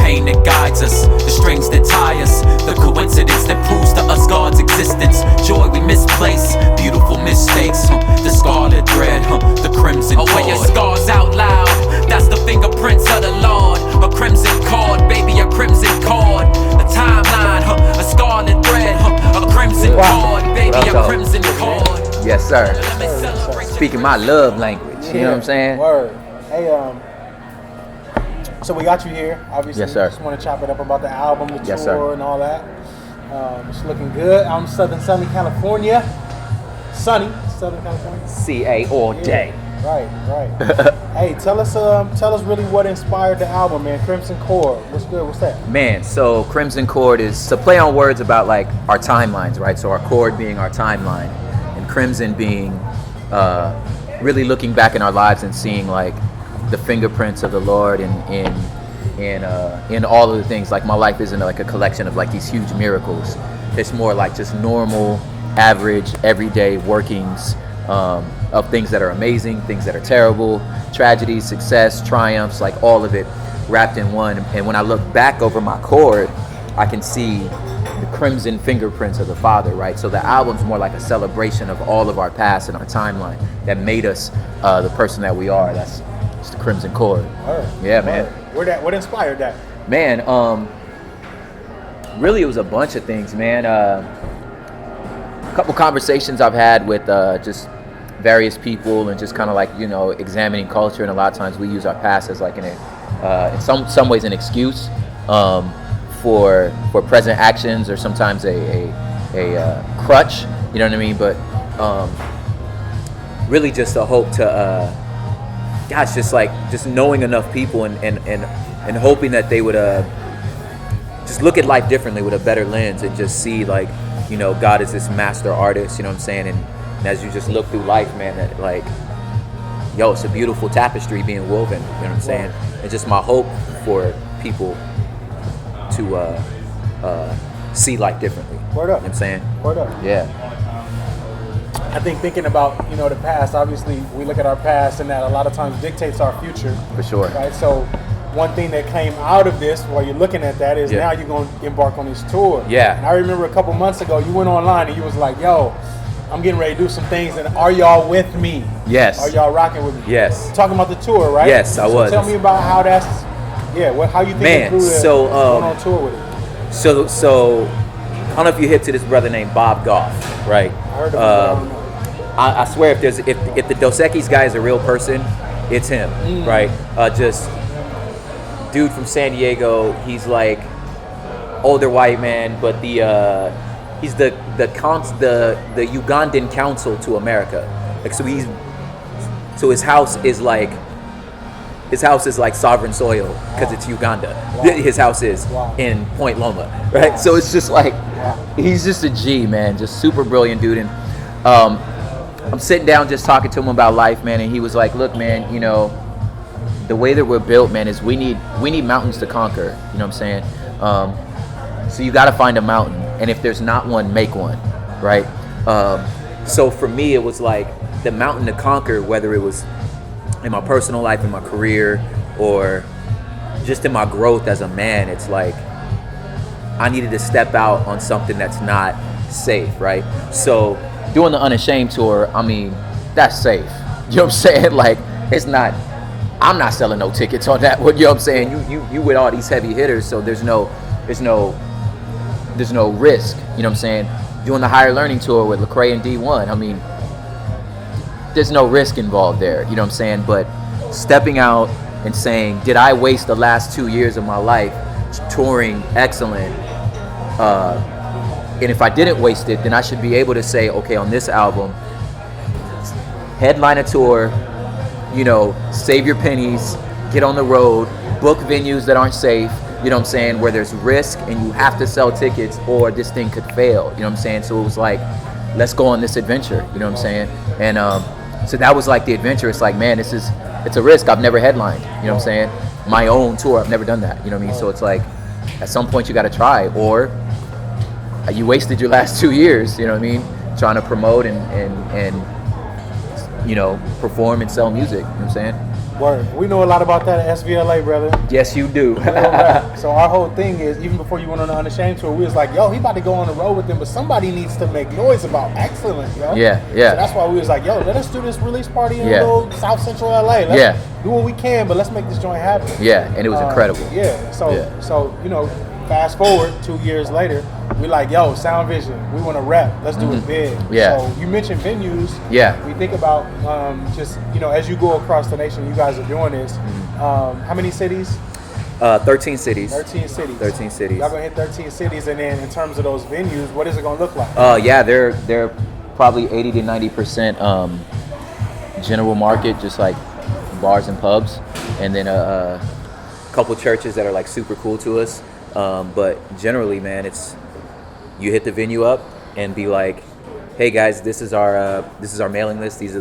pain that guides us, the strings that tie us, the coincidence that proves to us God's existence. Joy we misplace, beautiful mistakes, the scarlet thread, the crimson cord. Oh, when your scars out loud, that's the fingerprints of the Lord. A crimson cord, baby, a crimson cord. A timeline, a scarlet thread, a crimson cord, baby, a crimson cord. Yes, sir. Speaking my love language, you know what I'm saying? Word. Hey, so we got you here, obviously. Yes, sir. Just want to chop it up about the album, the Yes, tour, sir. and all that. It's looking good. I'm Southern California. Sunny, Southern California. CA all day. Right. Hey, tell us really what inspired the album, man. Crimson Cord. What's good? What's that? Man, so Crimson Cord is a play on words about like our timelines, right? So our cord being our timeline, and crimson being really looking back in our lives and seeing like the fingerprints of the Lord in all of the things. Like my life isn't like a collection of like these huge miracles. It's more like just normal, average, everyday workings of things that are amazing, things that are terrible, tragedies, success, triumphs, like all of it wrapped in one. And when I look back over my cord, I can see the crimson fingerprints of the Father, right? So the album's more like a celebration of all of our past and our timeline that made us the person that we are. That's just the Crimson Cord. Yeah, man. What inspired that? Man, really it was a bunch of things, man. A couple conversations I've had with just various people and just kind of like, you know, examining culture, and a lot of times we use our past as like in some ways an excuse for present actions, or sometimes a crutch, you know what I mean? But really just a hope to just knowing enough people and hoping that they would just look at life differently with a better lens, and just see like, you know, God is this master artist, you know what I'm saying? And as you just look through life, man, that like, yo, it's a beautiful tapestry being woven, you know what I'm saying? And just my hope for people to see life differently. Word up. You know what I'm saying? Word up. Yeah. I think thinking about, you know, the past, obviously we look at our past and that a lot of times dictates our future. For sure. Right? So one thing that came out of this while you're looking at that is now you're going to embark on this tour. Yeah. And I remember a couple months ago you went online and you was like, yo, I'm getting ready to do some things, and are y'all with me? Yes. Are y'all rocking with me? Yes. Talking about the tour, right? Yes, I was. Tell me about how that's, how you think Man, through so, going on tour with it. So I don't know if you hip to this brother named Bob Goff, right? I heard of him. I swear if the Dos Equis guy is a real person, it's him, right? Just dude from San Diego. He's like older white man, but he's the Ugandan consul to America. Like so his house is like sovereign soil because it's Uganda. Wow. His house is in Point Loma, right? Wow. So it's just like he's just a G, man, just super brilliant dude. And I'm sitting down just talking to him about life, man, and he was like, look, man, you know, the way that we're built, man, is we need mountains to conquer, you know what I'm saying? So you got to find a mountain, and if there's not one, make one, right? So for me, it was like the mountain to conquer, whether it was in my personal life, in my career, or just in my growth as a man. It's like I needed to step out on something that's not safe, right? So doing the Unashamed tour, I mean, that's safe. You know what I'm saying? Like, it's not, I'm not selling no tickets on that one. You know what I'm saying? You with all these heavy hitters, so there's no risk. You know what I'm saying? Doing the Higher Learning tour with Lecrae and D1, I mean, there's no risk involved there. You know what I'm saying? But stepping out and saying, did I waste the last 2 years of my life touring excellent? And if I didn't waste it, then I should be able to say, okay, on this album, headline a tour, you know, save your pennies, get on the road, book venues that aren't safe, you know what I'm saying, where there's risk and you have to sell tickets or this thing could fail, you know what I'm saying? So it was like, let's go on this adventure, you know what I'm saying? And so that was like the adventure. It's like, man, it's a risk. I've never headlined, you know what I'm saying? My own tour, I've never done that, you know what I mean? So it's like, at some point you got to try, or you wasted your last 2 years, you know what I mean, trying to promote and you know, perform and sell music, you know what I'm saying? Word. We know a lot about that at SVLA, brother. Yes, you do. Real rap. So our whole thing is, even before you went on the Unashamed tour, we was like, yo, he about to go on the road with them, but somebody needs to make noise about excellence, yo. Yeah. So that's why we was like, yo, let us do this release party in little South Central LA. Let's do what we can, but let's make this joint happen. Yeah, and it was incredible. Yeah. So you know, fast forward 2 years later, we like, yo, Sound Vision, we want to rep. Let's do it big. Yeah. So you mentioned venues. Yeah. We think about just, you know, as you go across the nation, you guys are doing this. How many cities? 13 cities. 13 cities. 13 cities. Y'all gonna hit 13 cities, and then in terms of those venues, what is it gonna look like? Yeah, they're probably 80 to 90% general market, just like bars and pubs, and then a couple churches that are like super cool to us. But generally, man, it's you hit the venue up and be like, hey guys, this is our mailing list. These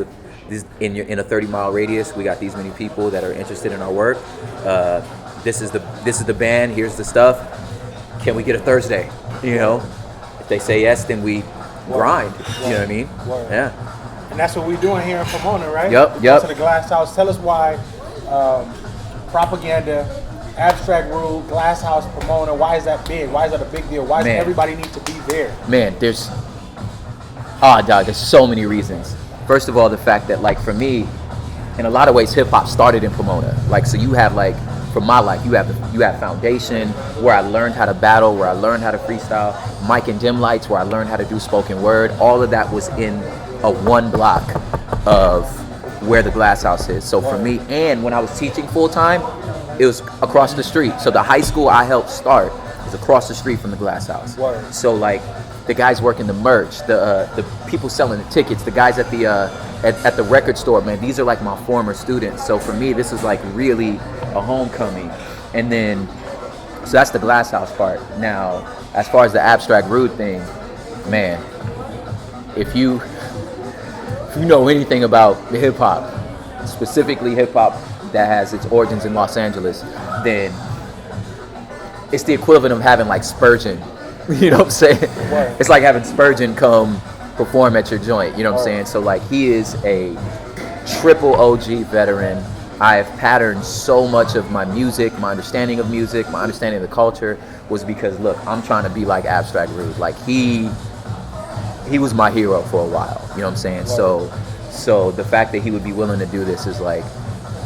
in a 30-mile radius. We got these many people that are interested in our work. This is the band. Here's the stuff. Can we get a Thursday? You know, if they say yes, then we grind. You know what I mean? Yeah. And that's what we're doing here in Pomona, right? Yep. To the Glass House. Tell us why propaganda, abstract rule, Glass House, Pomona. Why is that big? Why is that a big deal? Why does everybody need to be there? Man, there's so many reasons. First of all, the fact that, like, for me, in a lot of ways, hip hop started in Pomona. Like, so you have, like, for my life, you have Foundation, where I learned how to battle, where I learned how to freestyle. Mike and Dim Lights, where I learned how to do spoken word. All of that was in a one block of where the Glass House is. So for me, and when I was teaching full time, it was across the street. So the high school I helped start was across the street from the Glass House. Word. So like the guys working the merch, the people selling the tickets, the guys at the record store, man, these are like my former students. So for me, this is like really a homecoming. And then, so that's the Glass House part. Now, as far as the abstract rude thing, man, if you know anything about the hip hop, specifically hip hop that has its origins in Los Angeles, then it's the equivalent of having like Spurgeon. You know what I'm saying? Right. It's like having Spurgeon come perform at your joint. You know what I'm saying? So like he is a triple OG veteran. I have patterned so much of my music, my understanding of music, my understanding of the culture was because, look, I'm trying to be like Abstract Rude. Like he was my hero for a while. You know what I'm saying? Right. So the fact that he would be willing to do this is like,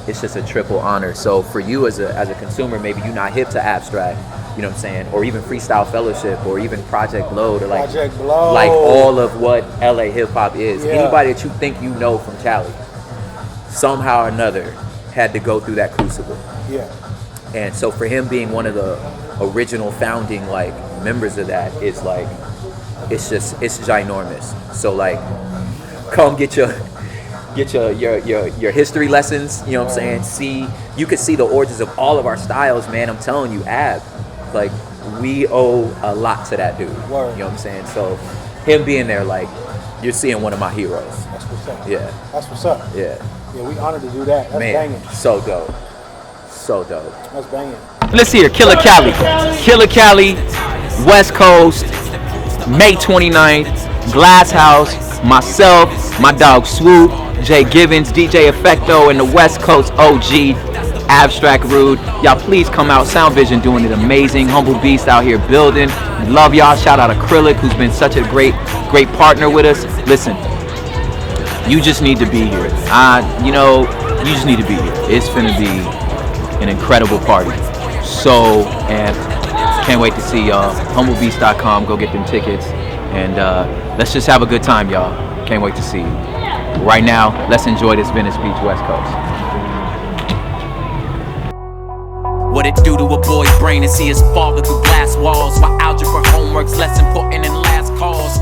it's just a triple honor. So for you as a consumer, maybe you're not hip to Abstract, you know what I'm saying, or even Freestyle Fellowship, or even Project Load, or like all of what LA hip hop is. Yeah. Anybody that you think you know from Cali, somehow or another, had to go through that crucible. Yeah. And so for him being one of the original founding like members of that is like, it's ginormous. So like, come get your history lessons, you know what I'm saying? You could see the origins of all of our styles, man. I'm telling you, Ab, like, we owe a lot to that dude. Word. You know what I'm saying? So him being there, like, you're seeing one of my heroes. That's what's up. Yeah. That's what's up. Yeah. Yeah, we honored to do that. That's man, banging. so dope. So dope. That's banging. Let's hear Killer Cali. Killer Cali, West Coast, May 29th, Glass House, myself, my dog Swoop, Jay Givens, DJ Effecto, and the West Coast OG, Abstract Rude. Y'all please come out. Sound Vision doing it amazing. Humble Beast out here building. Love y'all. Shout out Acrylic, who's been such a great partner with us. Listen, you just need to be here. You just need to be here. It's finna be an incredible party. So, and can't wait to see y'all. HumbleBeast.com. Go get them tickets. And let's just have a good time, y'all. Can't wait to see you. Right now, let's enjoy this Venice Beach West Coast. What it do to a boy's brain to see his father through glass walls, while algebra homework's less important than last calls.